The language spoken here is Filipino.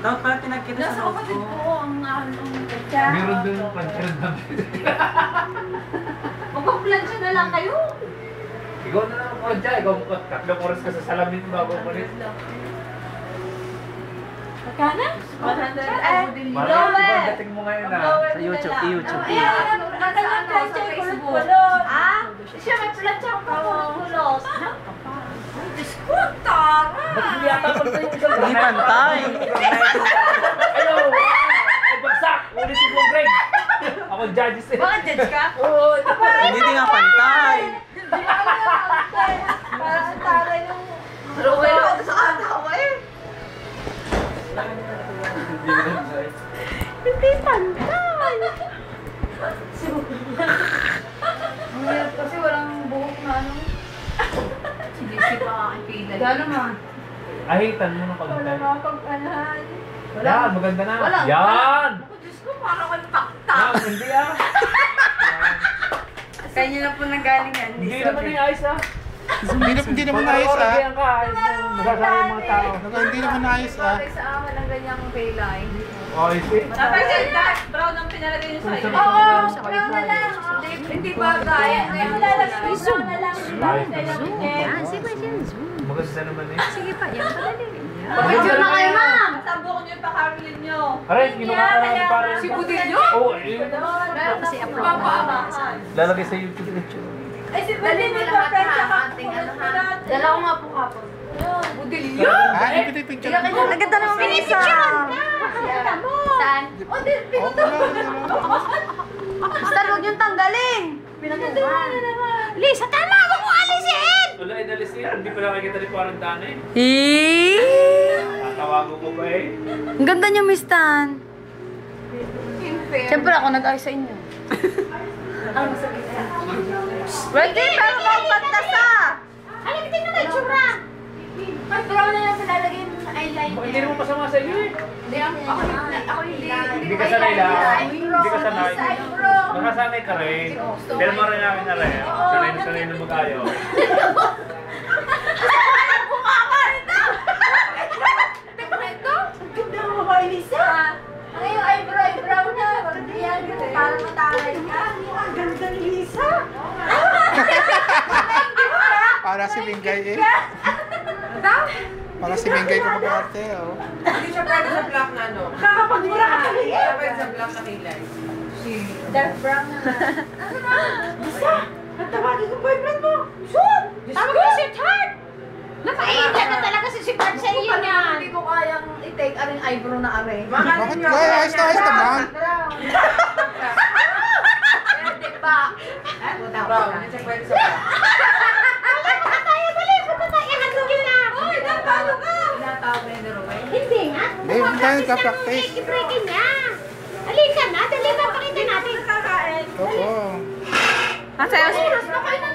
Dapat pala pinagkita sa Nasa kapatid ko. ko ang kanya. Meron doon yung plancher na. Magpaplansya na lang kayo. Ikaw na lang ang plancher. Ikaw tatlong oras ka sa salamin bago umalis. Magkana? 100. Parang ibang dating mo ngayon na. Sa YouTube, i-YouTube. Ang plancha ay kulot-kulot. Ah? Siya may plancha ang kulot-kulot. Diyos ko, tara! Ba't hindi yata pantay yung isang Hindi pantay. Ayaw! Ay, bagsak! Ulitin mo, Greg! Ako judges eh. Bakit judge ka? Oo! Hindi nga pantay. Parang ang taray ng... Pero ako sa katawa eh. Hindi pantay. Ang hirap kasi walang buhok na ano. Si JC pa aking pilay. Gano'n ma? Ahitan mo ng Wala pagkantay. mga pag-anahan. Yan, maganda na. Wala. Yan! Ako, Diyos ko, parang ang taktak. Yan, hindi ah. Kanya na po nanggaling yan. Hindi naman yung ayos ah. Hindi naman ayos ah. Ayos ka, ayos mo. Masasabi yung mga tao. Hindi naman ayos ah. Sa akin ang ganyang pilay. Ayos eh. Tapos yung brown ang pinalagay niyo sa iyo. Oo, brown na lang. Hindi ba gaya? Ngayon lalagay brown na lang. Yan, sige pa yan. Zoom. Maganda naman eh. Sige pa, yan padali. Picture na kayo, ma'am. Sambo ko niyo yung pa-carolin niyo. Aray, kinuha ka namin para. Si Budillo? Oo, eh. Kasi upload na. Lalagay sa YouTube. Ay, si Budillo yung pa-friend sa kulot-kulot. Dala ko nga po kapon. Budillo? Ah, hindi picture. Ang ganda naman pinipicturean ka. Saan? O, pinuto. Basta huwag yung tanggalin. Pinatuhan. Lisa, tama! Huwag mo alisin! Wala, inalis eh. Hindi pa nakikita ni parang dana eh. Tatawago ko ba eh. Ang ganda niyo, Miss Tan. Siyempre ako nag-ayos sa inyo. Ready? Pero magpantasa! Alam, tingnan na itsura! Pag brown na lang pinalagay mo sa eyeliner. Hindi naman masama sa iyo eh. Hindi, ako hindi. Hindi ka sanay lang. Hindi ka sanay. Eyebrow. Nakasanay ka rin. Pero mo rin namin na rin. Sanay na mag-ayo. Alam ko nga ka ito! Tingnan ito! Ang ganda mo ba, Elisa? Ano yung eyebrow na? Parang mataray ka. Ang ganda ni Lisa! Para si Bingay eh. Para si Bingay ko mag-arte oh. Hindi siya pwede sa black na ano. Kakapagmura ka kami Hindi siya pwede sa black na kilay. Dark brown na. Ano na? Lisa! Natawagin yung boyfriend mo! Shoot! Tawag mo si Sweetheart! Napaiingat na talaga si Sweetheart sa iyo niyan! Hindi ko kayang i-take aring eyebrow na aray. Bakit ba? Ayos na naman. Pwede pa! Brown, hindi siya pwede sa black. Hindi nga. Hindi tayo nagka-practice. Breaking niya. Halika na, dali na pakita natin. Nakakain. Oo. Masaya. Mas na kayo na